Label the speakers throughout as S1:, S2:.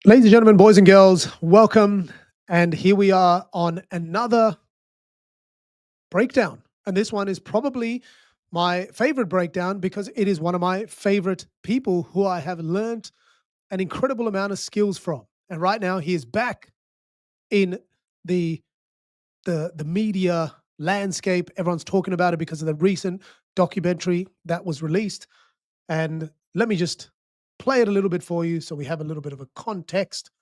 S1: Ladies and gentlemen, boys and girls, welcome. And here we are on another breakdown. And this one is probably my favorite breakdown because it is one of my favorite people who I have learned an incredible amount of skills from. And right now he is back in the the media landscape. Everyone's talking about it because of the recent documentary that was released. And let me just play it a little bit for you so we have a little bit of a context.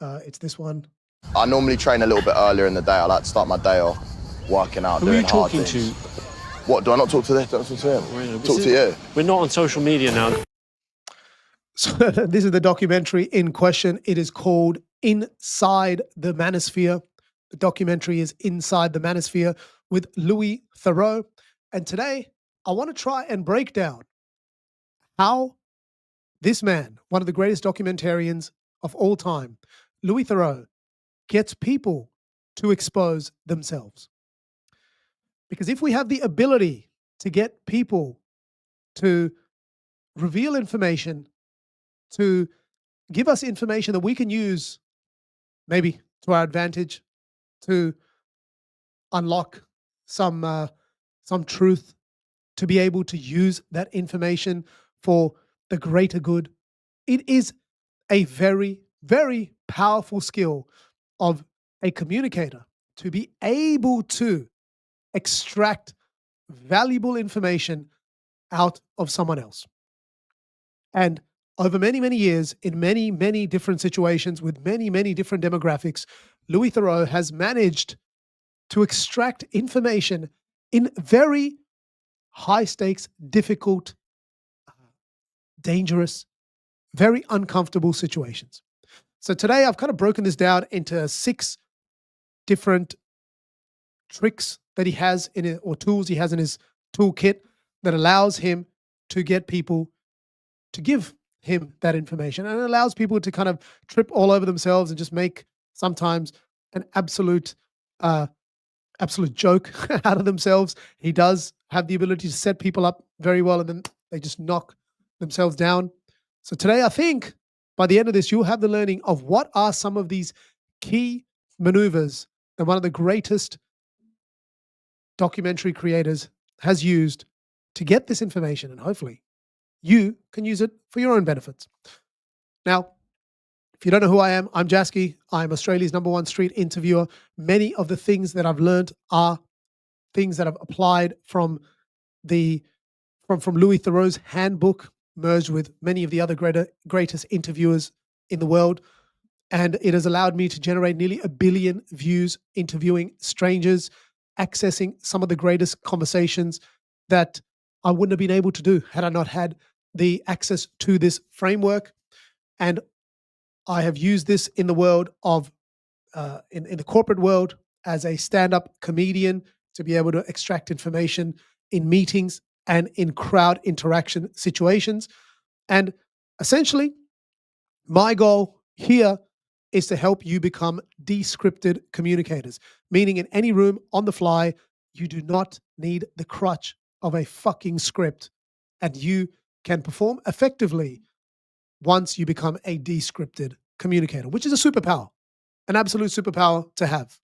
S1: It's this one.
S2: I normally train a little bit earlier in the day. I like to start my day off working out,
S3: Who are
S2: doing
S3: you
S2: hard
S3: talking
S2: things.
S3: to?
S2: What, do I not talk to this? Don't talk to him. Talk to you.
S3: We're not on social media now.
S1: So this is the documentary in question. It is called Inside the Manosphere. The documentary is Inside the Manosphere with Louis Theroux. And today I want to try and break down how this man, one of the greatest documentarians of all time, Louis Theroux, gets people to expose themselves. Because if we have the ability to get people to reveal information, to give us information that we can use maybe to our advantage, to unlock some truth, to be able to use that information for the greater good, it is a very, very powerful skill of a communicator to be able to extract valuable information out of someone else. And over many, many years, in many, many different situations with many, many different demographics, Louis Theroux has managed to extract information in very high stakes, difficult, dangerous, very uncomfortable situations. So today I've kind of broken this down into 6 different tricks that he has in it, or tools he has in his toolkit that allows him to get people to give him that information, and it allows people to kind of trip all over themselves and just make sometimes an absolute joke out of themselves. He does have the ability to set people up very well, and then they just knock themselves down. So today, I think by the end of this, you'll have the learning of what are some of these key maneuvers that one of the greatest documentary creators has used to get this information, and hopefully you can use it for your own benefits. Now, if you don't know who I am, I'm Jasky. I'm Australia's #1 street interviewer. Many of the things that I've learned are things that I've applied from Louis Theroux's handbook, merged with many of the other greatest interviewers in the world. And it has allowed me to generate nearly 1 billion views interviewing strangers, accessing some of the greatest conversations that I wouldn't have been able to do had I not had the access to this framework. And I have used this in the world of, in the corporate world as a stand-up comedian to be able to extract information in meetings and in crowd interaction situations. And essentially, my goal here is to help you become descripted communicators, meaning in any room on the fly, you do not need the crutch of a fucking script, and you can perform effectively once you become a descripted communicator, which is a superpower, an absolute superpower to have.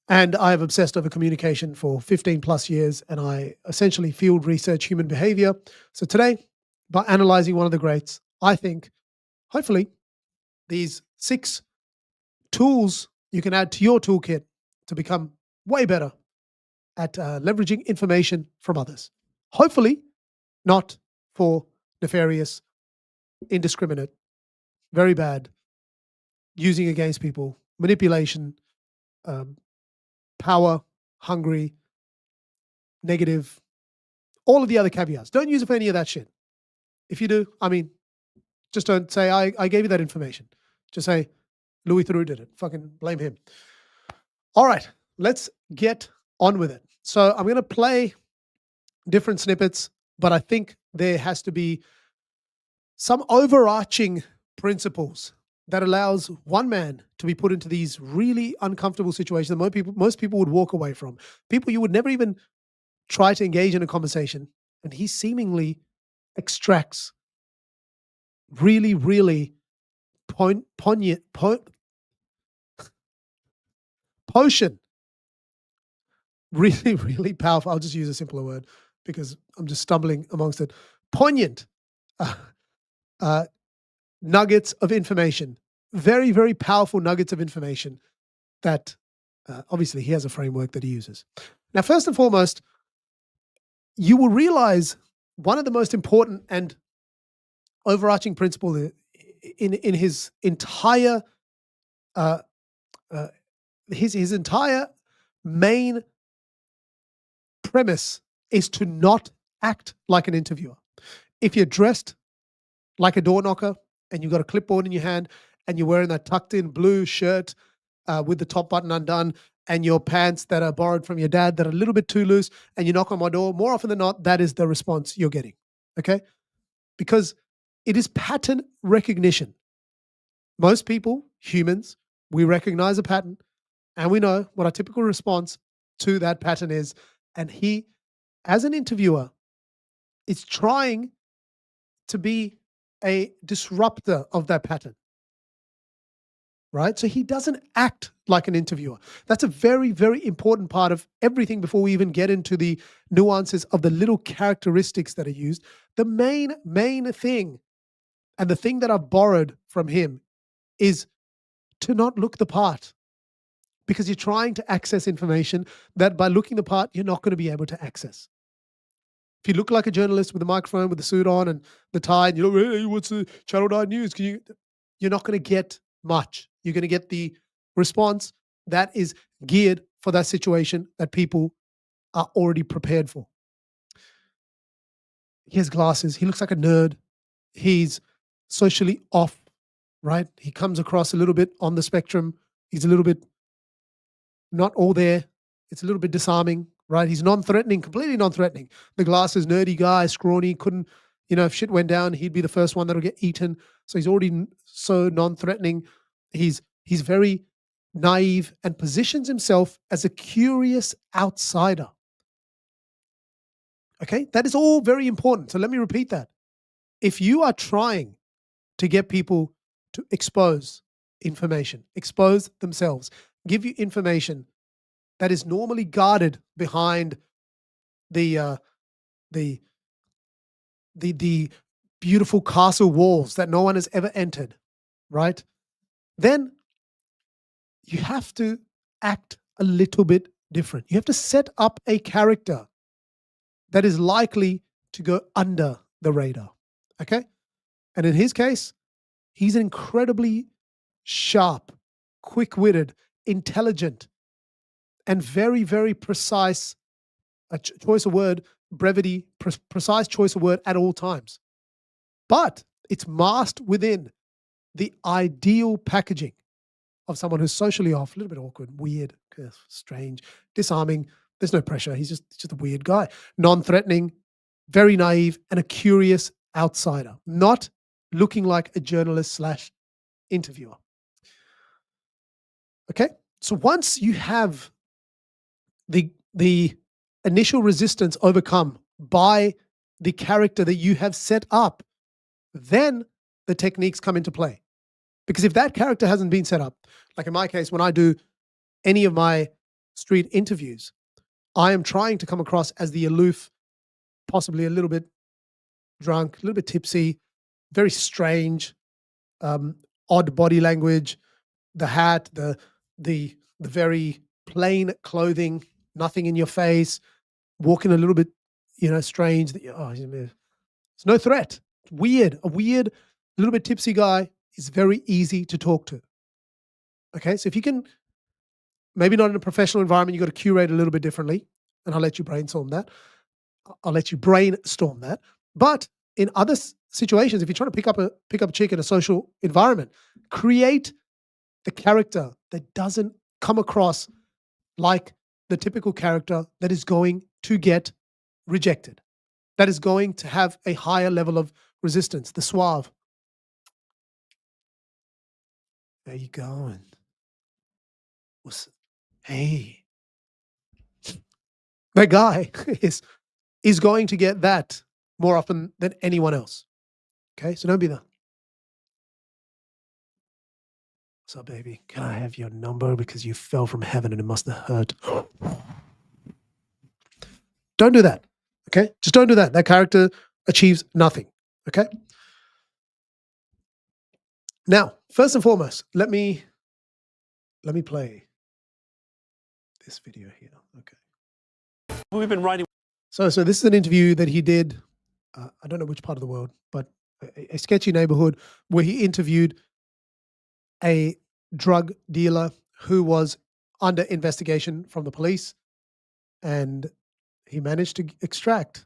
S1: And I have obsessed over communication for 15 plus years, and I essentially field research human behavior. So today, by analyzing one of the greats, I think hopefully these 6 tools you can add to your toolkit to become way better at leveraging information from others. Hopefully, not for nefarious, indiscriminate, very bad, using against people, manipulation, um, power, hungry, negative, all of the other caveats. Don't use it for any of that shit. If you do, I mean, just don't say, I gave you that information. Just say, Louis Theroux did it. Fucking blame him. All right, let's get on with it. So I'm going to play different snippets, but I think there has to be some overarching principles that allows one man to be put into these really uncomfortable situations that most people would walk away from. People you would never even try to engage in a conversation, and he seemingly extracts really, really poignant, potion, really, really powerful. I'll just use a simpler word because I'm just stumbling amongst it. Poignant uh, uh, nuggets of information, very, very powerful nuggets of information that obviously he has a framework that he uses. Now, first and foremost, you will realize one of the most important and overarching principle in his entire uh, uh, his entire main premise is to not act like an interviewer. If you're dressed like a door knocker and you've got a clipboard in your hand and you're wearing that tucked in blue shirt with the top button undone and your pants that are borrowed from your dad that are a little bit too loose and you knock on my door, more often than not, that is the response you're getting. Okay? Because it is pattern recognition. Most people, humans, we recognize a pattern and we know what our typical response to that pattern is. And he, as an interviewer, is trying to be a disruptor of that pattern, right? So he doesn't act like an interviewer. That's a very, very important part of everything before we even get into the nuances of the little characteristics that are used. The main thing, and the thing that I've borrowed from him, is to not look the part, because you're trying to access information that by looking the part, you're not going to be able to access. If you look like a journalist with a microphone, with the suit on and the tie, and you're like, hey, what's the Channel 9 News? You're not going to get much. You're going to get the response that is geared for that situation that people are already prepared for. He has glasses. He looks like a nerd. He's socially off, right? He comes across a little bit on the spectrum. He's a little bit not all there. It's a little bit disarming, right? He's non-threatening, completely non-threatening. The glasses, nerdy guy, scrawny, couldn't, if shit went down, he'd be the first one that'll get eaten. So he's already so non-threatening. He's very naive and positions himself as a curious outsider. Okay, that is all very important. So let me repeat that. If you are trying to get people to expose information, expose themselves, give you information that is normally guarded behind the beautiful castle walls that no one has ever entered, right? Then you have to act a little bit different. You have to set up a character that is likely to go under the radar. Okay? And in his case, he's incredibly sharp, quick-witted, intelligent, and very, very precise choice of word, brevity, precise choice of word at all times. But it's masked within the ideal packaging of someone who's socially off, a little bit awkward, weird, strange, disarming. There's no pressure. He's just a weird guy, non-threatening, very naive, and a curious outsider, not looking like a journalist / interviewer. Okay, so once you have the initial resistance overcome by the character that you have set up, then the techniques come into play. Because if that character hasn't been set up, like in my case, when I do any of my street interviews, I am trying to come across as the aloof, possibly a little bit drunk, a little bit tipsy, very strange, odd body language, the hat, the very plain clothing, nothing in your face, walking a little bit, strange. There's no threat. Weird, a weird, little bit tipsy guy is very easy to talk to. Okay, so if you can, maybe not in a professional environment, you got to curate a little bit differently, and I'll let you brainstorm that. But in other situations, if you're trying to pick up a chick in a social environment, create the character that doesn't come across like the typical character that is going to get rejected, that is going to have a higher level of resistance, the suave. Where you going? Hey. That guy is going to get that more often than anyone else. Okay, so don't be that. So, baby, can I have your number because you fell from heaven and it must have hurt? Don't do that. Okay? Just don't do that. That character achieves nothing. Okay? Now, first and foremost, let me play this video here. Okay.
S3: We've been writing.
S1: So this is an interview that he did. I don't know which part of the world, but a sketchy neighborhood where he interviewed a drug dealer who was under investigation from the police, and he managed to extract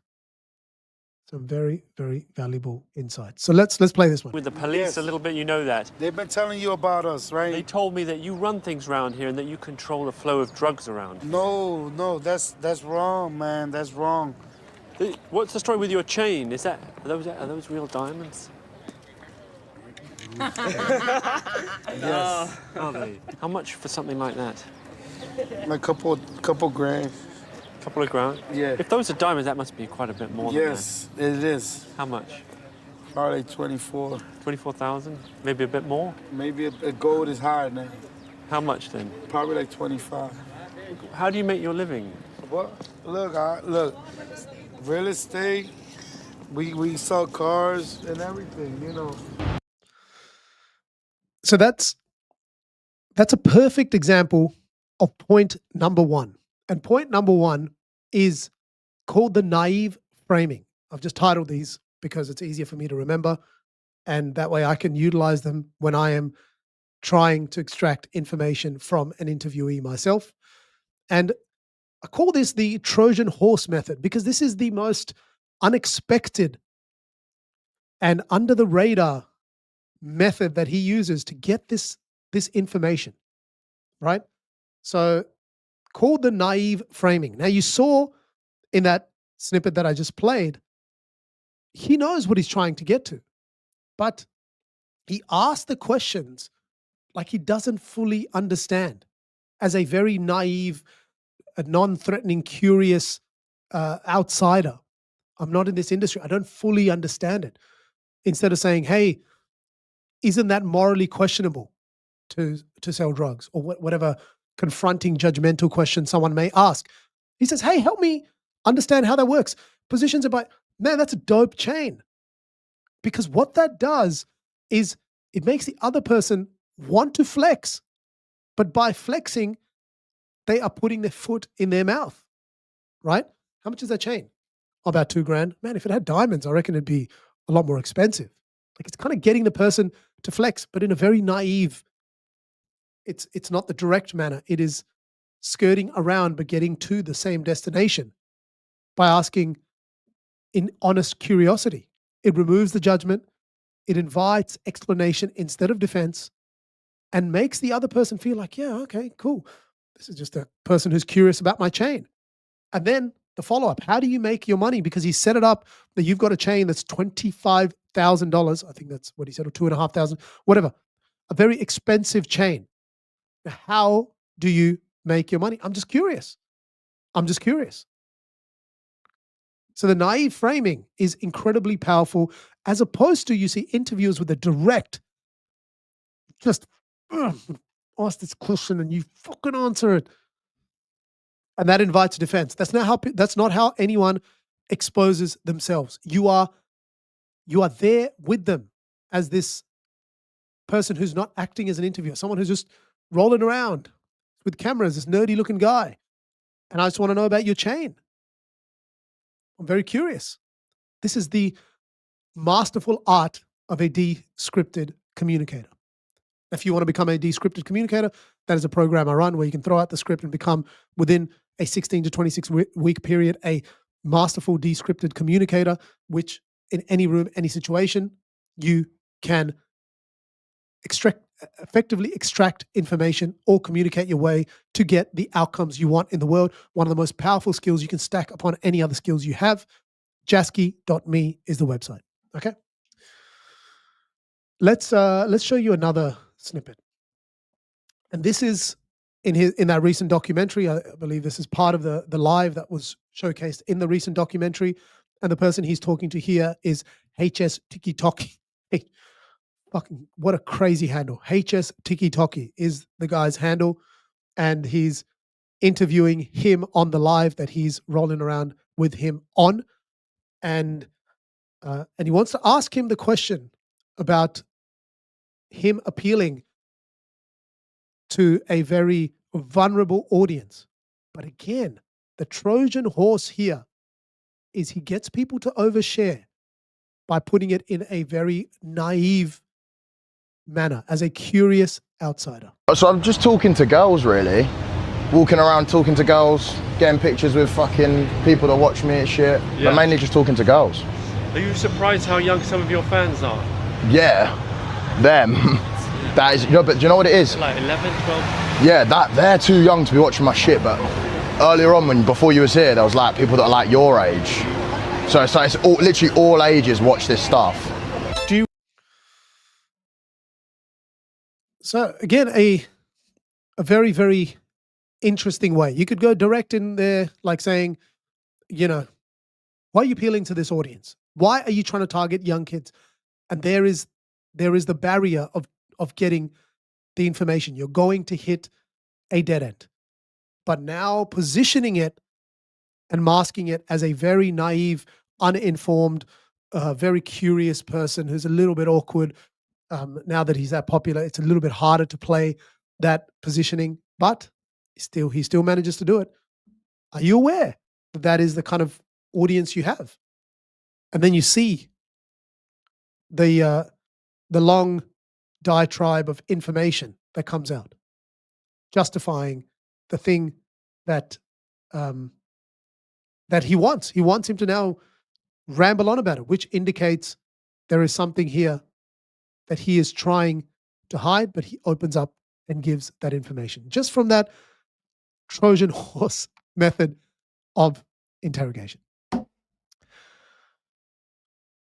S1: some very, very valuable insights. So let's play this one.
S3: With the police a little bit, you know that.
S4: They've been telling you about us,
S3: They
S4: right?
S3: told me that you run things around here and that you control the flow of drugs around.
S4: No, that's wrong, man. That's wrong.
S3: What's the story with your chain? Are those real diamonds?
S4: Yes,
S3: Are they? How much for something like that?
S4: like couple grand.
S3: Couple of grand?
S4: Yeah.
S3: If those are diamonds, that must be quite a bit more
S4: Yes, it is.
S3: than that. How much?
S4: Probably 24.
S3: 24,000? Maybe a bit more?
S4: Maybe a gold is higher now.
S3: How much then?
S4: Probably like 25.
S3: How do you make your living?
S4: What? Look, real estate. We sell cars and everything, you know.
S1: So that's a perfect example of point number one. And point number one is called the naive framing. I've just titled these because it's easier for me to remember. And that way I can utilize them when I am trying to extract information from an interviewee myself. And I call this the Trojan horse method because this is the most unexpected and under the radar method that he uses to get this information, right? So called the naive framing. Now you saw in that snippet that I just played, he knows what he's trying to get to, but he asked the questions like he doesn't fully understand as a very naive, a non-threatening, curious outsider. I'm not in this industry. I don't fully understand it. Instead of saying, hey, isn't that morally questionable to sell drugs or whatever confronting judgmental question someone may ask? He says, hey, help me understand how that works. Positions it by, man, that's a dope chain. Because what that does is it makes the other person want to flex. But by flexing, they are putting their foot in their mouth, right? How much is that chain? About $2,000. Man, if it had diamonds, I reckon it'd be a lot more expensive. Like it's kind of getting the person to flex, but in a very naive, it's not the direct manner. It is skirting around, but getting to the same destination by asking in honest curiosity. It removes the judgment. It invites explanation instead of defense and makes the other person feel like, yeah, okay, cool. This is just a person who's curious about my chain. And then the follow-up, how do you make your money? Because he set it up that you've got a chain that's $25,000. I think that's what he said, or $2,500, whatever. A very expensive chain. How do you make your money? I'm just curious. So the naive framing is incredibly powerful, as opposed to you see interviewers with a direct, just ask this question and you fucking answer it. And that invites defense. That's not how anyone exposes themselves. You are there with them as this person who's not acting as an interviewer, someone who's just rolling around with cameras, this nerdy looking guy. And I just want to know about your chain. I'm very curious. This is the masterful art of a descripted communicator. If you want to become a descripted communicator, that is a program I run where you can throw out the script and become, within a 16 to 26 week period, a masterful descripted communicator, which in any room, any situation, you can effectively extract information or communicate your way to get the outcomes you want in the world. One of the most powerful skills you can stack upon any other skills you have. Jasky.me is the website. Okay. Let's show you another snippet. And this is in that recent documentary. I believe this is part of the live that was showcased in the recent documentary. And the person he's talking to here is HS Tiki Toki. fucking what a crazy handle. HS Tiki Toki is the guy's handle, and he's interviewing him on the live that he's rolling around with him on, and he wants to ask him the question about him appealing to a very vulnerable audience. But again, the Trojan horse here is he gets people to overshare by putting it in a very naive manner as a curious outsider.
S2: So I'm just talking to girls, really. Walking around talking to girls, getting pictures with fucking people that watch me and shit.
S3: Yeah.
S2: But mainly just talking to girls.
S3: Are you surprised how young some of your fans are?
S2: Yeah, them. That is, but do you know what it is?
S3: Like 11, 12?
S2: Yeah, that they're too young to be watching my shit, but earlier on, before you was here, there was like people that are like your age. So it's like, literally all ages watch this stuff.
S1: So again, a very, very interesting way. You could go direct in there, like saying, why are you appealing to this audience? Why are you trying to target young kids? And there is the barrier of getting the information. You're going to hit a dead end. But now positioning it and masking it as a very naive, uninformed, very curious person who's a little bit awkward. Now that he's that popular, it's a little bit harder to play that positioning, but he still manages to do it. Are you aware that that is the kind of audience you have? And then you see the long diatribe of information that comes out, justifying the thing that that he wants. He wants him to now ramble on about it, which indicates there is something here that he is trying to hide, but he opens up and gives that information just from that Trojan horse method of interrogation.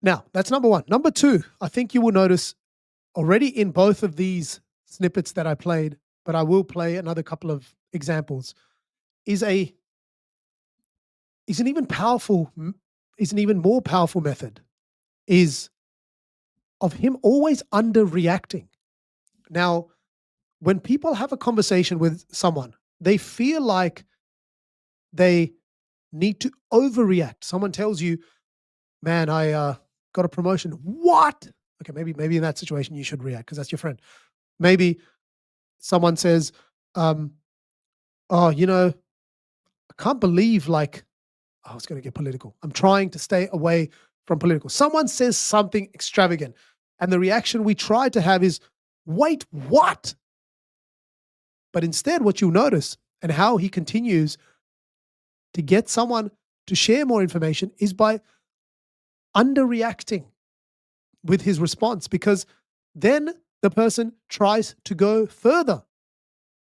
S1: Now, that's number one. Number two, I think you will notice already in both of these snippets that I played, but I will play another couple of examples, is an even more powerful method is of him always underreacting. Now, when people have a conversation with someone, they feel like they need to overreact. Someone tells you, man, I got a promotion. What? Okay, maybe in that situation you should react because that's your friend. Maybe someone says, oh, I can't believe I was going to get political. I'm trying to stay away from political. Someone says something extravagant, and the reaction we try to have is, wait, what? But instead, what you'll notice and how he continues to get someone to share more information is by underreacting with his response, because then the person tries to go further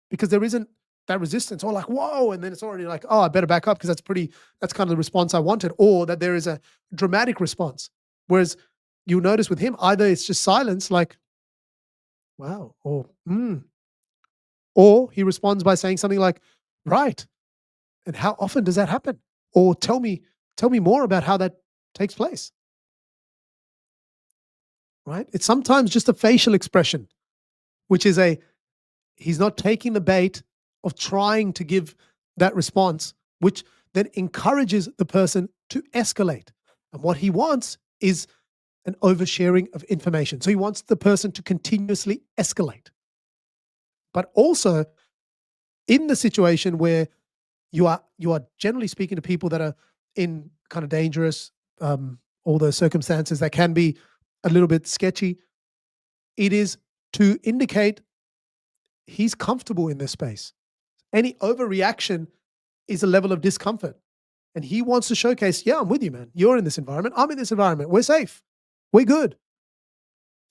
S1: because there isn't that resistance or like, whoa, and then it's already like, oh, I better back up because that's kind of the response I wanted, or that there is a dramatic response. Whereas you'll notice with him, either it's just silence, like, wow, or he responds by saying something like, right, and how often does that happen? Or tell me more about how that takes place. Right? It's sometimes just a facial expression, which is he's not taking the bait of trying to give that response, which then encourages the person to escalate. And what he wants is an oversharing of information. So he wants the person to continuously escalate. But also in the situation where you are generally speaking to people that are in kind of dangerous, all those circumstances that can be a little bit sketchy, it is to indicate he's comfortable in this space. Any overreaction is a level of discomfort. And he wants to showcase, yeah, I'm with you, man. You're in this environment. I'm in this environment. We're safe. We're good.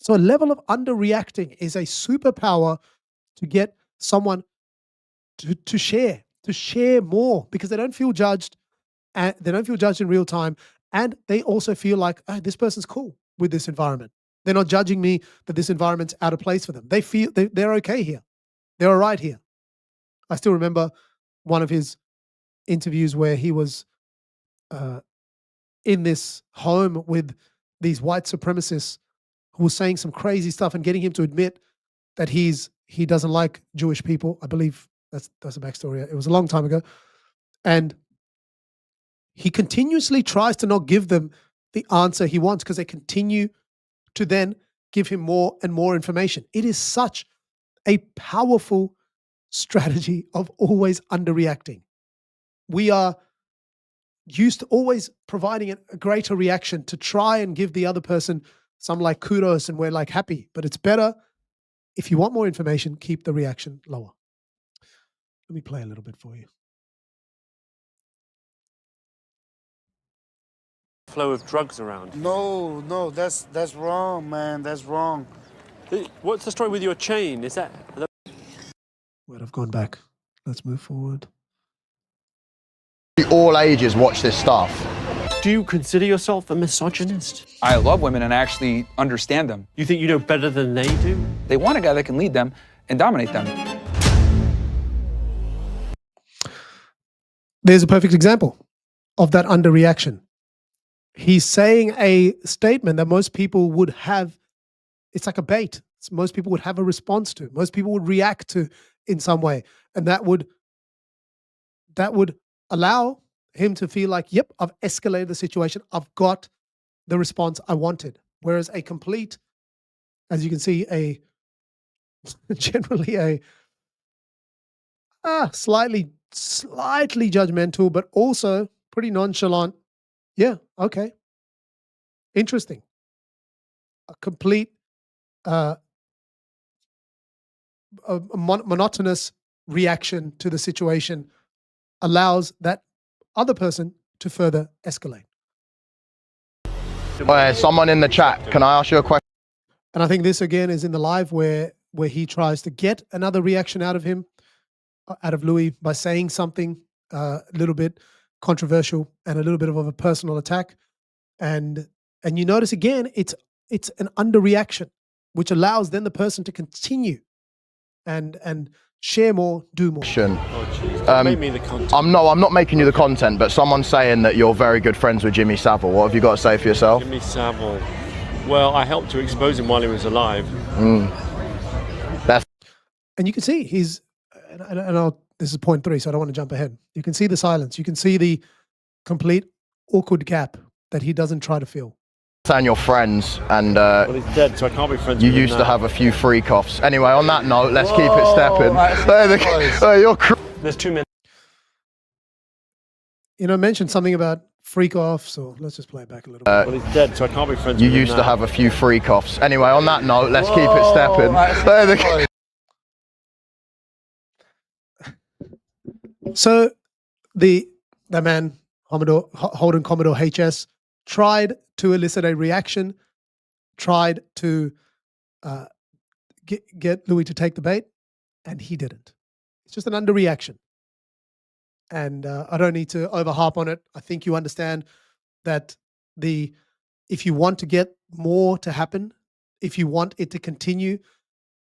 S1: So a level of underreacting is a superpower to get someone to share more, because they don't feel judged, and they don't feel judged in real time. And they also feel like, oh, this person's cool with this environment. They're not judging me that this environment's out of place for them. They feel they're okay here. They're all right here. I still remember one of his interviews where he was in this home with these white supremacists who was saying some crazy stuff and getting him to admit that he doesn't like Jewish people. I believe that's the backstory. It was a long time ago. And he continuously tries to not give them the answer he wants because they continue to then give him more and more information. It is such a powerful strategy of always underreacting. We are used to always providing a greater reaction to try and give the other person some like kudos, and we're like happy. But it's better, if you want more information, keep the reaction lower. Let me play a little bit for you.
S3: Flow of drugs around.
S4: No, that's wrong, man. That's wrong.
S3: What's the story with your chain? Is that...
S1: Wait, I've gone back. Let's move forward.
S2: All ages watch this stuff.
S3: Do you consider yourself a misogynist?
S5: I love women and I actually understand them.
S3: You think you know better than they do?
S5: They want a guy that can lead them and dominate them.
S1: There's a perfect example of that underreaction. He's saying a statement that most people would have, it's like a bait. Most people would have a response to. Most people would react to in some way. And that would allow him to feel like, yep, I've escalated the situation. I've got the response I wanted. Whereas a complete, as you can see, generally slightly judgmental, but also pretty nonchalant. Yeah, okay. Interesting. A complete monotonous reaction to the situation allows that other person to further escalate.
S2: Someone in the chat, can I ask you a question?
S1: And I think this again is in the live where he tries to get another reaction out of him, out of Louis, by saying something a little bit controversial and a little bit of a personal attack. And you notice again, it's an underreaction, which allows then the person to continue and share more, do more.
S3: Make me the content.
S2: I'm not making you the content, but someone's saying that you're very good friends with Jimmy Savile. What have you got to say for yourself?
S3: Jimmy Savile. Well, I helped to expose him while he was alive.
S1: And you can see he's, this is point 3, so I don't want to jump ahead. You can see the silence. You can see the complete awkward gap that he doesn't try to fill.
S2: Saying you're friends, and
S3: Well, he's dead, so I can't be friends
S2: you
S3: with him
S2: used to
S3: now.
S2: have a few freak-offs. Anyway, on that note, let's keep it stepping. You're
S3: There's 2 minutes.
S1: Mentioned something about freak-offs, or let's just play it back a little bit.
S3: Well, he's dead, so I can't be friends
S2: You
S3: with him
S2: used
S3: now.
S2: to have a few freak-offs. Anyway, on that note, let's keep it stepping.
S1: So the man, Holden Commodore HS, tried to elicit a reaction, tried to get Louis to take the bait, and he didn't. It's just an underreaction. And I don't need to overharp on it. I think you understand that if you want to get more to happen, if you want it to continue,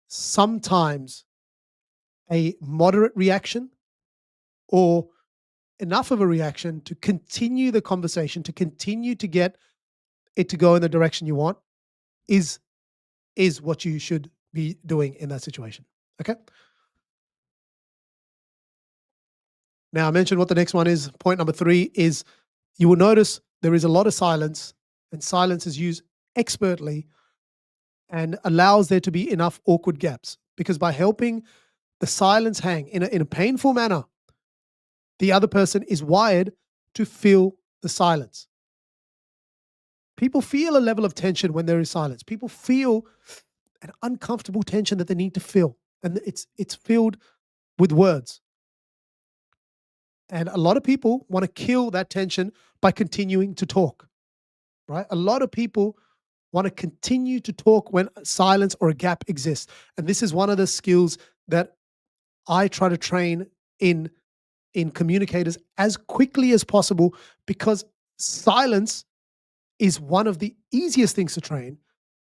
S1: sometimes a moderate reaction or enough of a reaction to continue the conversation, to continue to get it to go in the direction you want, is what you should be doing in that situation. Okay? Now, I mentioned what the next one is. Point number 3 is you will notice there is a lot of silence, and silence is used expertly and allows there to be enough awkward gaps, because by helping the silence hang in a painful manner, the other person is wired to feel the silence. People feel a level of tension when there is silence. People feel an uncomfortable tension that they need to feel, and it's filled with words. And a lot of people want to kill that tension by continuing to talk, right? A lot of people want to continue to talk when silence or a gap exists. And this is one of the skills that I try to train in communicators as quickly as possible, because silence is one of the easiest things to train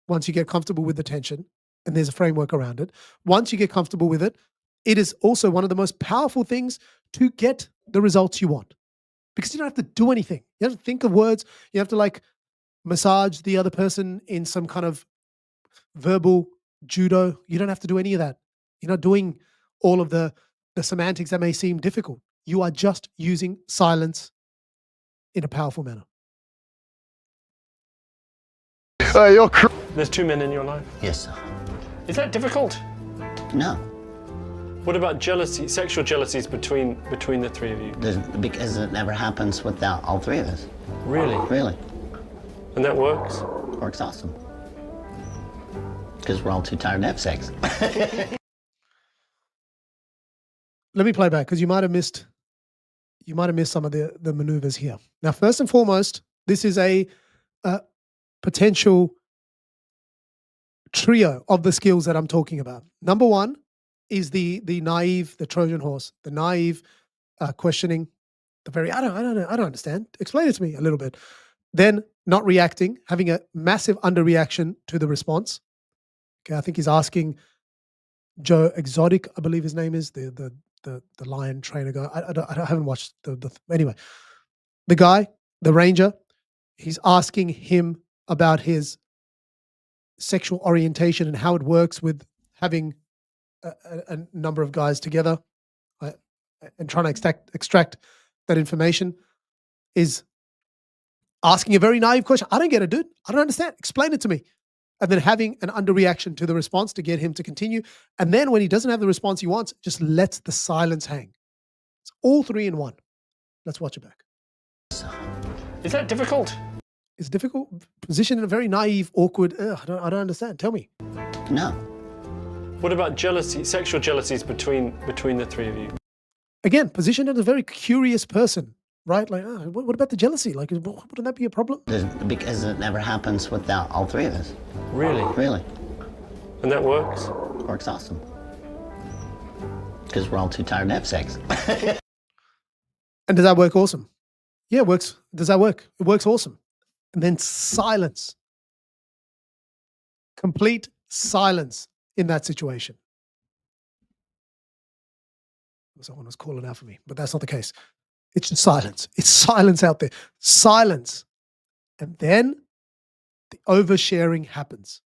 S1: once you get comfortable with the tension, and there's a framework around it. Once you get comfortable with it, it is also one of the most powerful things to get the results you want, because you don't have to do anything. You have to think of words. You have to massage the other person in some kind of verbal judo. You don't have to do any of that. You're not doing all of the semantics that may seem difficult. You are just using silence in a powerful manner.
S2: You're
S3: There's two men in your life.
S6: Yes, sir.
S3: Is that difficult?
S6: No,
S3: What about jealousy, sexual jealousies between the three of you?
S6: because it never happens without all three of us.
S3: Really?
S6: Really.
S3: And that works?
S6: Works awesome. Because we're all too tired to have sex.
S1: Let me play back because you might have missed some of the maneuvers here. Now, first and foremost, this is a potential trio of the skills that I'm talking about. Number one is the naive, the Trojan horse, the naive questioning, the very I don't understand. Explain it to me a little bit. Then not reacting, having a massive underreaction to the response. Okay, I think he's asking Joe Exotic, I believe his name is the lion trainer guy. I haven't watched anyway. The guy, the ranger, he's asking him about his sexual orientation and how it works with having a number of guys together and trying to extract that information. Is asking a very naive question. I don't get it, dude. I don't understand. Explain it to me. And then having an underreaction to the response to get him to continue. And then when he doesn't have the response he wants, just lets the silence hang. It's all three in one. Let's watch it back.
S3: Is that difficult?
S1: It's difficult. Positioned in a very naive, awkward, I don't understand. Tell me.
S6: No.
S3: What about jealousy, sexual jealousies between the three of you?
S1: Again, positioned as a very curious person, right? Like, what about the jealousy? Like, wouldn't that be a problem?
S6: Because it never happens without all three of us.
S3: Really?
S6: Really.
S3: And that works?
S6: Works awesome. Because we're all too tired to have sex.
S1: And does that work awesome? Yeah, it works. Does that work? It works awesome. And then silence. Complete silence in that situation. Someone was calling out for me, but that's not the case. It's just silence. It's silence out there. Silence. And then the oversharing happens.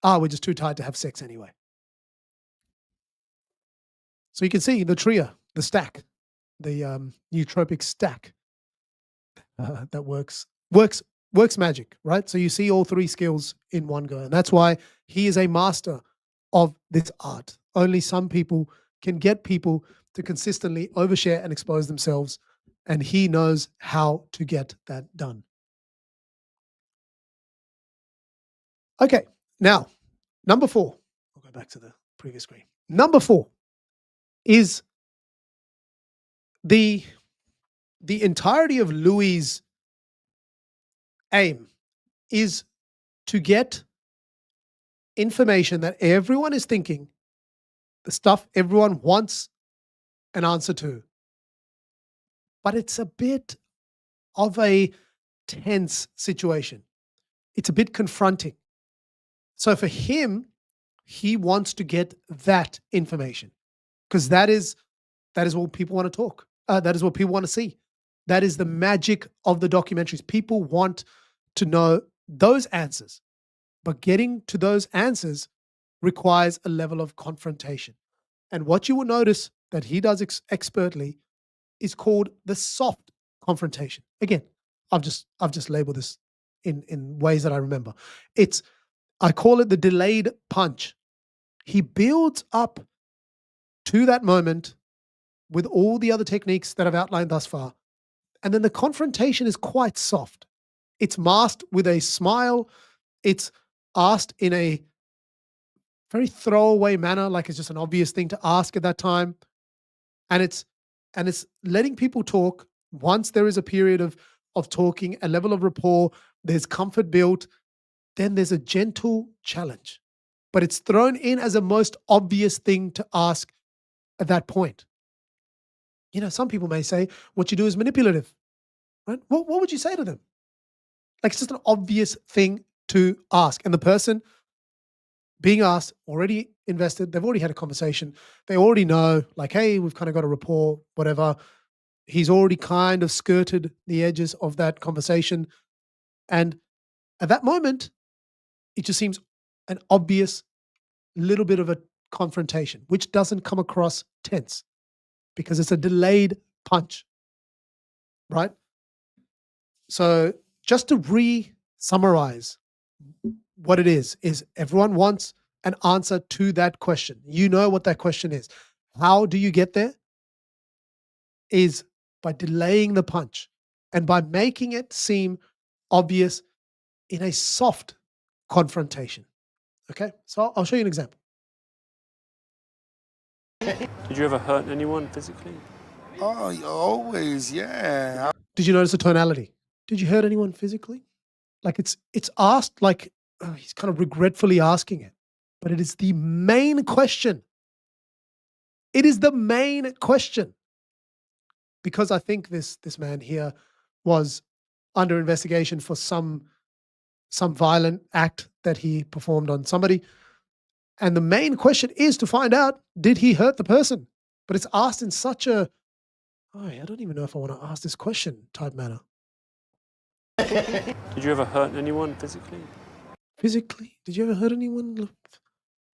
S1: We're just too tired to have sex anyway. So you can see the trio, the stack, the nootropic stack that works magic, right? So you see all three skills in one go. And that's why he is a master of this art. Only some people can get people to consistently overshare and expose themselves. And he knows how to get that done. Okay, now, number 4. I'll go back to the previous screen. Number 4 is the entirety of Louis' aim is to get information that everyone is thinking, the stuff everyone wants an answer to. But it's a bit of a tense situation. It's a bit confronting. So for him, he wants to get that information because that is what people want to talk. That is what people want to see. That is the magic of the documentaries. People want to know those answers, but getting to those answers requires a level of confrontation. And what you will notice that he does expertly is called the soft confrontation. Again, I've just labeled this in ways that I remember. I call it the delayed punch. He builds up to that moment with all the other techniques that I've outlined thus far. And then the confrontation is quite soft. It's masked with a smile. It's asked in a very throwaway manner, like it's just an obvious thing to ask at that time. And it's letting people talk. Once there is a period of talking, a level of rapport, there's comfort built, then there's a gentle challenge. But it's thrown in as a most obvious thing to ask at that point. You know, some people may say, what you do is manipulative, right? What would you say to them? Like, it's just an obvious thing to ask. And the person being asked, already invested, they've already had a conversation. They already know, like, hey, we've kind of got a rapport, whatever. He's already kind of skirted the edges of that conversation. And at that moment, it just seems an obvious little bit of a confrontation, which doesn't come across tense because it's a delayed punch, right? So just to re-summarize what it is everyone wants an answer to that question. You know what that question is. How do you get there? Is by delaying the punch and by making it seem obvious in a soft confrontation. Okay, so I'll show you an example.
S3: Did you ever hurt anyone physically?
S4: Oh, always, yeah.
S1: Did you notice the tonality? Did you hurt anyone physically? Like it's asked like he's kind of regretfully asking it, but it is the main question. It is the main question. Because I think this man here was under investigation for some violent act that he performed on somebody. And the main question is to find out, did he hurt the person? But it's asked in such a, I don't even know if I want to ask this question type manner.
S3: Did you ever hurt anyone physically?
S1: Physically? Did you ever hurt anyone?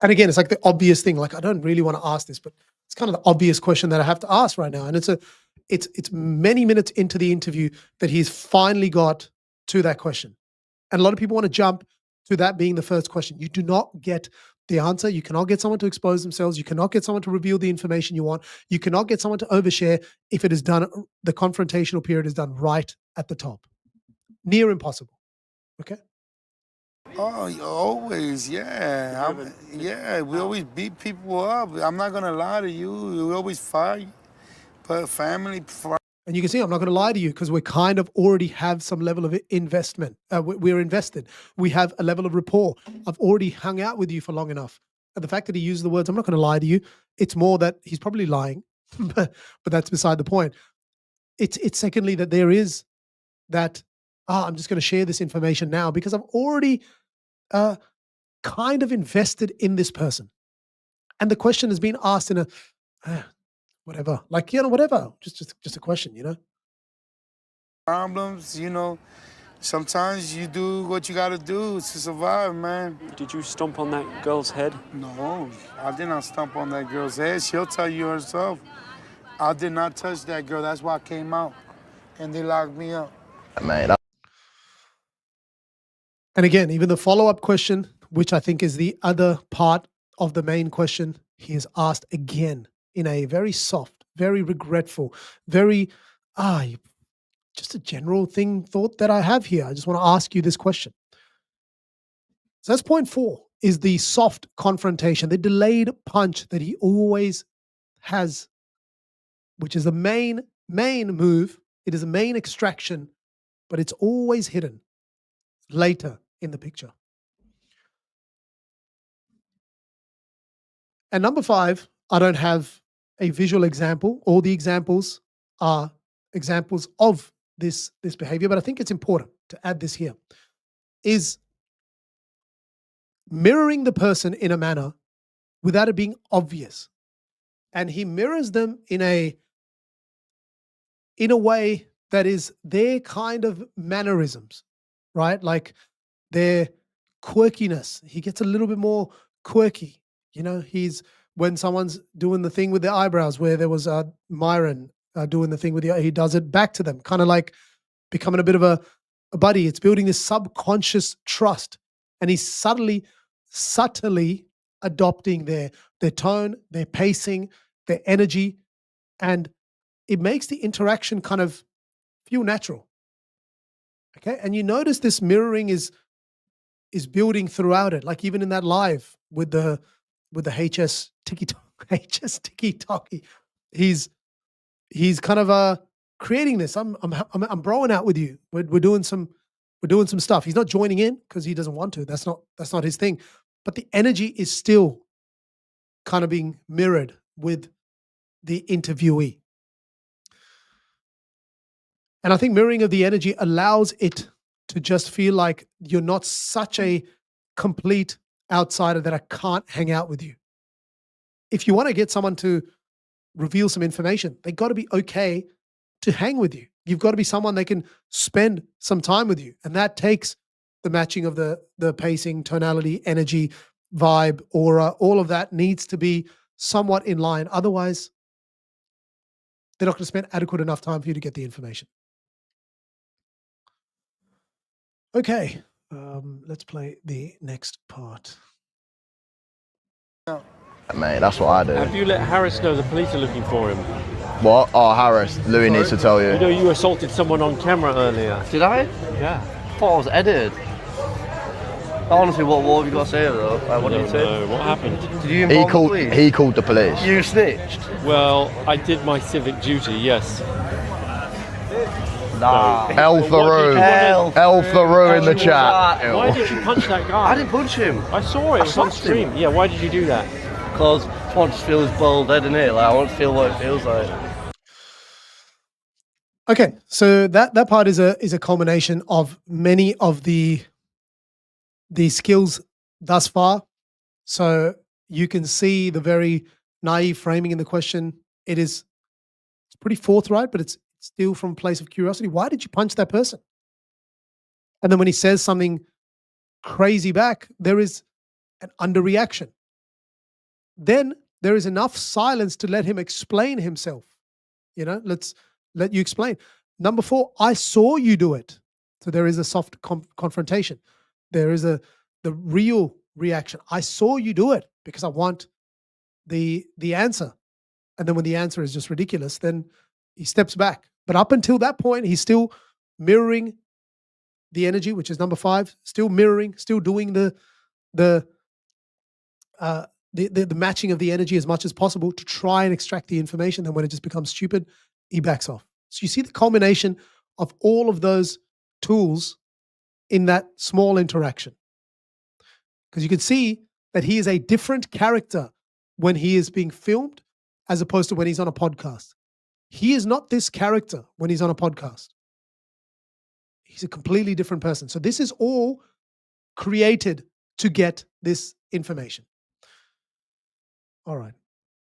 S1: And again, it's like the obvious thing. Like, I don't really want to ask this, but it's kind of the obvious question that I have to ask right now. And it's many minutes into the interview that he's finally got to that question. And a lot of people want to jump to that being the first question. You do not get the answer. You cannot get someone to expose themselves. You cannot get someone to reveal the information you want. You cannot get someone to overshare if it is done, the confrontational period is done right at the top. Near impossible. Okay?
S4: Oh, always, yeah. Yeah, we always beat people up. I'm not gonna lie to you. We always fight, but family.
S1: And you can see I'm not going to lie to you because we kind of already have some level of investment. We're invested. We have a level of rapport. I've already hung out with you for long enough. And the fact that he used the words, I'm not going to lie to you, it's more that he's probably lying, but that's beside the point. It's secondly that there is that, I'm just going to share this information now because I've already kind of invested in this person. And the question has been asked in a, whatever, like, whatever, just a question.
S4: Problems, sometimes you do what you gotta do to survive, man.
S3: Did you stomp on that girl's head?
S4: No, I did not stomp on that girl's head. She'll tell you herself. I did not touch that girl. That's why I came out and they locked me up.
S2: Mate,
S1: And again, even the follow-up question, which I think is the other part of the main question, he is asked again in a very soft, very regretful, very, just a general thought that I have here. I just want to ask you this question. So that's point 4, is the soft confrontation, the delayed punch that he always has, which is the main move. It is a main extraction, but it's always hidden later in the picture. And number 5, I don't have a visual example. All the examples are examples of this behavior, but I think it's important to add this here, is mirroring the person in a manner without it being obvious. And he mirrors them in a way that is their kind of mannerisms, right? Like their quirkiness. He gets a little bit more quirky. When someone's doing the thing with their eyebrows, where there was Myron doing the thing with he does it back to them, kind of like becoming a bit of a buddy. It's building this subconscious trust, and he's subtly adopting their tone, their pacing, their energy, and it makes the interaction kind of feel natural. Okay, and you notice this mirroring is building throughout it, like even in that live with the HS tiki-talkie. He's kind of creating this. I'm broing out with you. We're doing some stuff. He's not joining in because he doesn't want to. That's not his thing. But the energy is still kind of being mirrored with the interviewee. And I think mirroring of the energy allows it to just feel like you're not such a complete outsider that I can't hang out with you. If you want to get someone to reveal some information, they got to be okay to hang with you. You've got to be someone they can spend some time with you. And that takes the matching of the pacing, tonality, energy, vibe, aura, all of that needs to be somewhat in line. Otherwise, they're not going to spend adequate enough time for you to get the information. Okay, let's play the next part.
S2: Mate, that's what I do.
S3: Have you let Harris know the police are looking for him?
S2: What? Oh, Harris, Louis needs to tell
S3: You
S2: you.
S3: know you assaulted someone on camera earlier.
S7: Did I?
S3: Yeah.
S7: I thought I was edited. Honestly, what have you got to say though? Like, what did you say?
S3: No, what happened?
S7: Did you inform the police?
S2: He called the police.
S7: You snitched?
S3: Well, I did my civic duty, yes.
S7: Nah.
S2: El Theroux. El Theroux in the chat.
S3: Why did you punch that guy?
S7: I didn't punch him.
S3: I saw it. It was on
S7: slapped him.
S3: stream. Yeah, why did you do that?
S7: Because I want to feel his bald head in it. Like, I want to feel what it feels like.
S1: Okay, so that part is a culmination of many of the skills thus far. So you can see the very naive framing in the question. It's pretty forthright, but it's still from a place of curiosity. Why did you punch that person? And then when he says something crazy back, there is an underreaction. Then there is enough silence to let him explain himself. Let's let you explain. Number 4, I saw you do it. So there is a soft confrontation. There is the real reaction. I saw you do it because I want the answer. And then when the answer is just ridiculous, then he steps back. But up until that point, he's still mirroring the energy, which is number 5. Still mirroring, still doing the matching of the energy as much as possible to try and extract the information. Then when it just becomes stupid, he backs off. So you see the culmination of all of those tools in that small interaction. Because you can see that he is a different character when he is being filmed as opposed to when he's on a podcast. He is not this character when he's on a podcast. He's a completely different person. So this is all created to get this information. All right.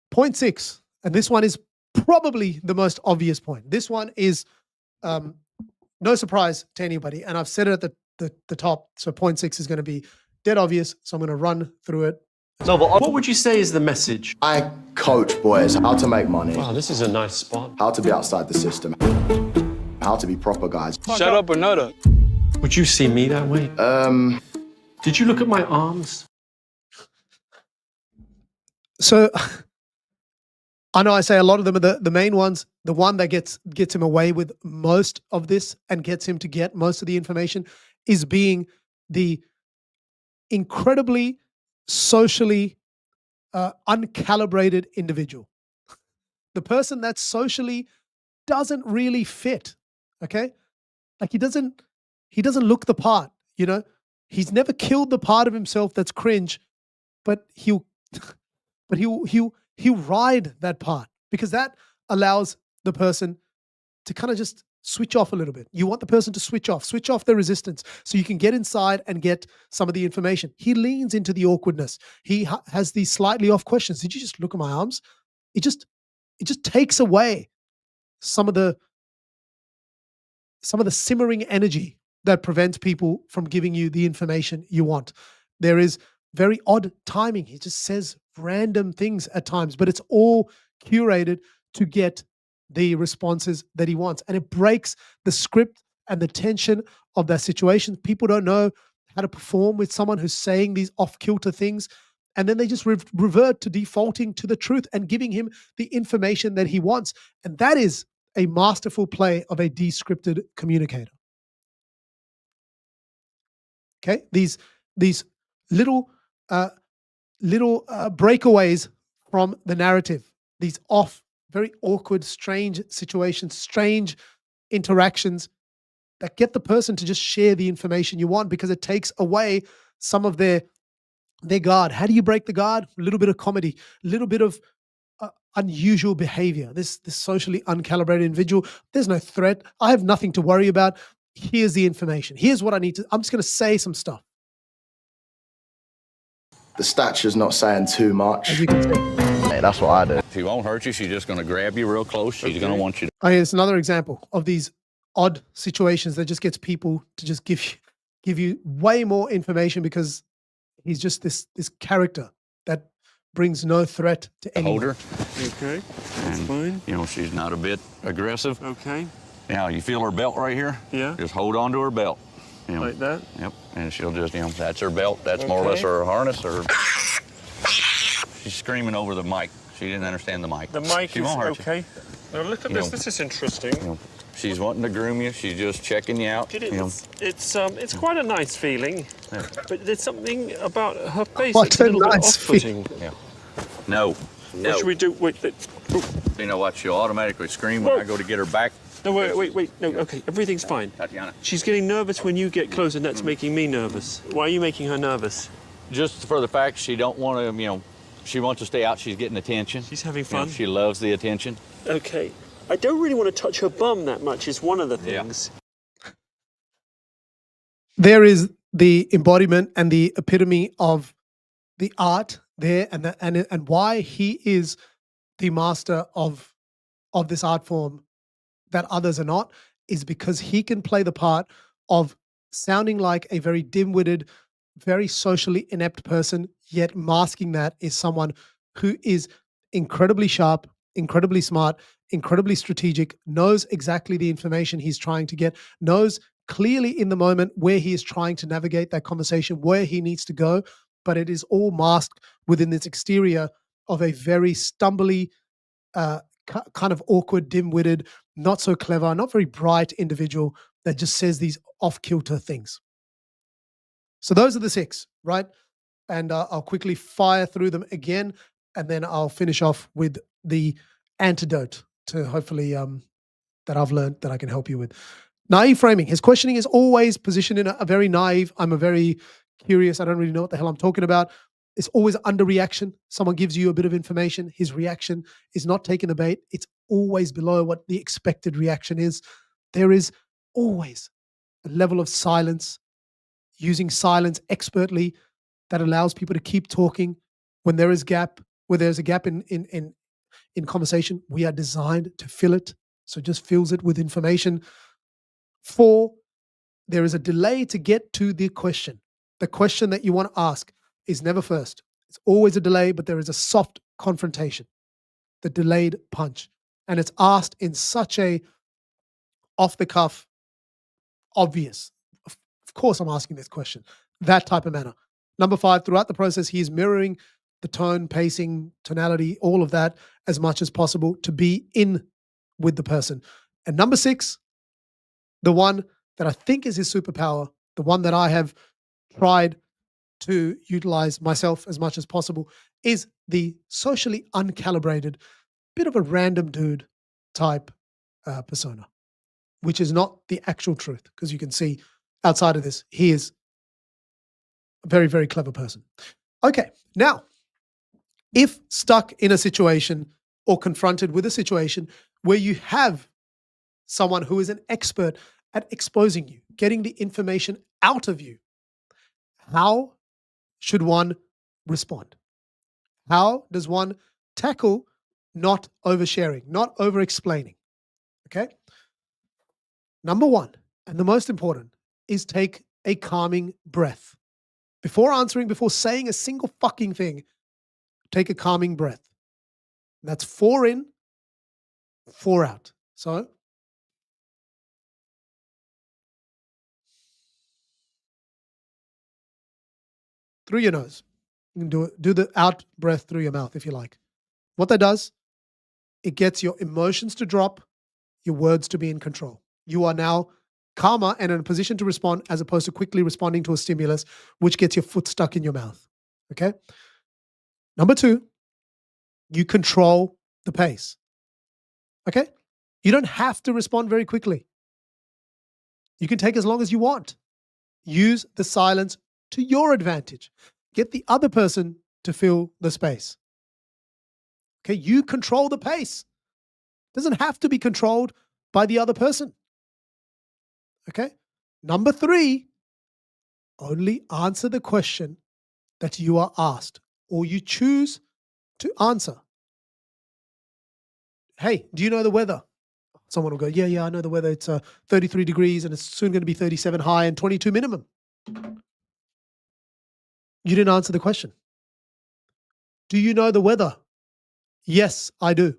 S1: Point 6, and this one is probably the most obvious point. This one is no surprise to anybody, and I've said it at the top. So point 6 is going to be dead obvious. So I'm going to run through it.
S7: No, but
S3: What would you say is the message?
S2: I coach boys how to make money,
S3: Wow, this is a nice spot.
S2: how to be outside the system, how to be proper guys.
S5: Shut up or nut up.
S3: Would you see me that way? Did you look at my arms?
S1: So I know I say a lot of them are the main ones. The one that gets him away with most of this and gets him to get most of the information is being the incredibly socially uncalibrated individual. The person that socially doesn't really fit. Okay? Like he doesn't look the part, He's never killed the part of himself that's cringe, but he'll ride that part because that allows the person to kind of just switch off a little bit. You want the person to switch off their resistance so you can get inside and get some of the information. He leans into the awkwardness. He has these slightly off questions. Did you just look at my arms? It just takes away some of the simmering energy that prevents people from giving you the information you want. There is very odd timing. He just says random things at times, but it's all curated to get the responses that he wants. And it breaks the script and the tension of that situation. People don't know how to perform with someone who's saying these off-kilter things. And then they just revert to defaulting to the truth and giving him the information that he wants. And that is a masterful play of a descripted communicator. Okay? These little breakaways from the narrative, these very awkward, strange situations, strange interactions that get the person to just share the information you want because it takes away some of their guard. How do you break the guard? A little bit of comedy, a little bit of unusual behavior. This socially uncalibrated individual, there's no threat. I have nothing to worry about. Here's the information. Here's what I need to, I'm just going to say some stuff.
S2: The stature's not saying too much.
S1: As you can see.
S2: Mate, that's what I do.
S8: She won't hurt you. She's just going to grab you real close. She's going to want you to.
S1: It's another example of these odd situations that just gets people to just give you give you way more information because he's just this character that brings no threat to
S8: Hold
S1: anyone.
S8: her.
S3: Okay, that's
S8: And,
S3: fine.
S8: you know, she's not a bit aggressive.
S3: Okay,
S8: Now, you feel her belt right here?
S3: Yeah.
S8: Just hold on to her belt. You know,
S3: like that.
S8: Yep. And she'll just, you know, that's her belt. That's more or less
S3: Okay.
S8: her harness. Or she's screaming over the mic. She didn't understand the mic.
S3: The mic
S8: She
S3: is
S8: won't hurt you.
S3: okay. Now look at
S8: You
S3: this.
S8: know-
S3: This is interesting.
S8: You know, she's wanting to groom you. She's just checking you out.
S3: It
S8: You know.
S3: is. It's quite a nice feeling,
S8: Yeah.
S3: but there's something about her face
S1: What
S3: that's a
S1: a
S3: little bit
S1: nice
S3: off-putting.
S8: Yeah. No.
S3: What should we do? Wait,
S8: You know what? She'll automatically scream when
S3: Whoa.
S8: I go to get her back.
S3: no, wait. No, okay, everything's fine.
S8: Tatiana.
S3: She's getting nervous when you get close, and that's making me nervous. Why are you making her nervous?
S8: Just for the fact she don't want to, you know, she wants to stay out. She's getting attention.
S3: She's having
S8: You know,
S3: fun.
S8: she loves the attention.
S3: Okay. I don't really want to touch her bum that much. Is one of the
S8: Yeah.
S3: things.
S1: There is the embodiment and the epitome of the art there, and why he is the master of this art form that others are not, is because he can play the part of sounding like a very dim-witted, very socially inept person, yet masking that is someone who is incredibly sharp, incredibly smart, incredibly strategic, knows exactly the information he's trying to get, knows clearly in the moment where he is trying to navigate that conversation, where he needs to go, but it is all masked within this exterior of a very stumbly, kind of awkward, dim-witted, not so clever, not very bright individual that just says these off-kilter things. So those are the 6, right? And I'll quickly fire through them again, and then I'll finish off with the antidote to hopefully that I've learned that I can help you with. Naive framing. His questioning is always positioned in a very naive, I'm a very curious, I don't really know what the hell I'm talking about. It's always under reaction. Someone gives you a bit of information. His reaction is not taking the bait. It's always below what the expected reaction is. There is always a level of silence, using silence expertly that allows people to keep talking when there is where there's a gap in conversation. We are designed to fill it. So just fills it with information. 4, there is a delay to get to the question. The question that you want to ask is never first. It's always a delay, but there is a soft confrontation, the delayed punch. And it's asked in such a off the cuff, obvious. Of course, I'm asking this question, that type of manner. Number 5, throughout the process, he is mirroring the tone, pacing, tonality, all of that as much as possible to be in with the person. And number 6, the one that I think is his superpower, the one that I have tried to utilize myself as much as possible, is the socially uncalibrated, bit of a random dude type persona, which is not the actual truth. Because you can see outside of this, he is a very, very clever person. Okay, now, if stuck in a situation or confronted with a situation where you have someone who is an expert at exposing you, getting the information out of you, how should one respond? How does one tackle not oversharing, not over-explaining? Okay? Number 1, and the most important, is take a calming breath. Before answering, before saying a single fucking thing, take a calming breath. That's 4 in, 4 out. So, through your nose. You can do the out breath through your mouth if you like. What that does, it gets your emotions to drop, your words to be in control. You are now calmer and in a position to respond as opposed to quickly responding to a stimulus, which gets your foot stuck in your mouth. Okay? Number 2, you control the pace. Okay? You don't have to respond very quickly. You can take as long as you want. Use the silence to your advantage. Get the other person to fill the space. Okay? You control the pace. It doesn't have to be controlled by the other person. Okay? Number 3, only answer the question that you are asked or you choose to answer. Hey, do you know the weather? Someone will go, yeah, I know the weather. It's 33 degrees and it's soon going to be 37 high and 22 minimum. You didn't answer the question. Do you know the weather? Yes, I do.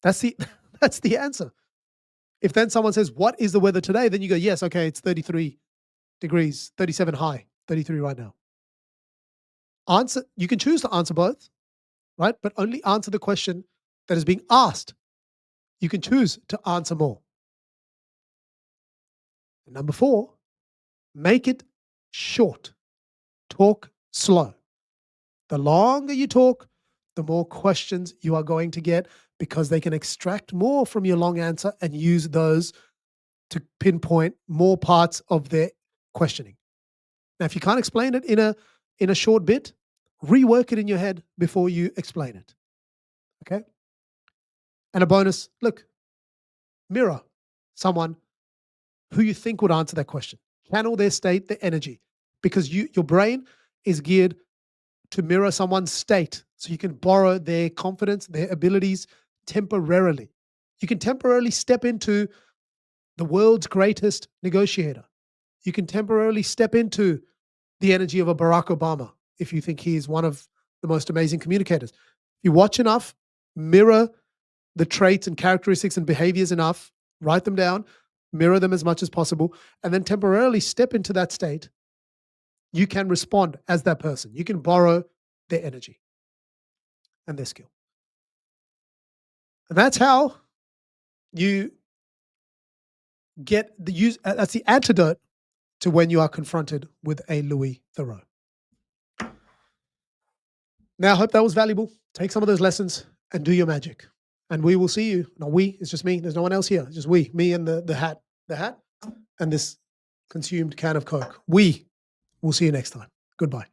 S1: That's the that's the answer. If then someone says, "What is the weather today?" then you go, "Yes, okay, it's 33 degrees, 37 high, 33 right now." Answer, you can choose to answer both, right? But only answer the question that is being asked. You can choose to answer more. And number 4, make it short. Talk slow. The longer you talk, the more questions you are going to get, because they can extract more from your long answer and use those to pinpoint more parts of their questioning. Now, if you can't explain it in a short bit, rework it in your head before you explain it. Okay? And a bonus, look, mirror someone who you think would answer that question. Channel their state, their energy, because your brain is geared to mirror someone's state. So you can borrow their confidence, their abilities temporarily. You can temporarily step into the world's greatest negotiator. You can temporarily step into the energy of a Barack Obama if you think he is one of the most amazing communicators. If you watch enough, mirror the traits and characteristics and behaviors enough, write them down, mirror them as much as possible, and then temporarily step into that state, you can respond as that person. You can borrow their energy and their skill. And that's how you get the use. That's the antidote to when you are confronted with a Louis Theroux. Now, I hope that was valuable. Take some of those lessons and do your magic. And we will see you. No, we, it's just me. There's no one else here. It's just we, me and the hat. The hat and this consumed can of Coke. We will see you next time. Goodbye.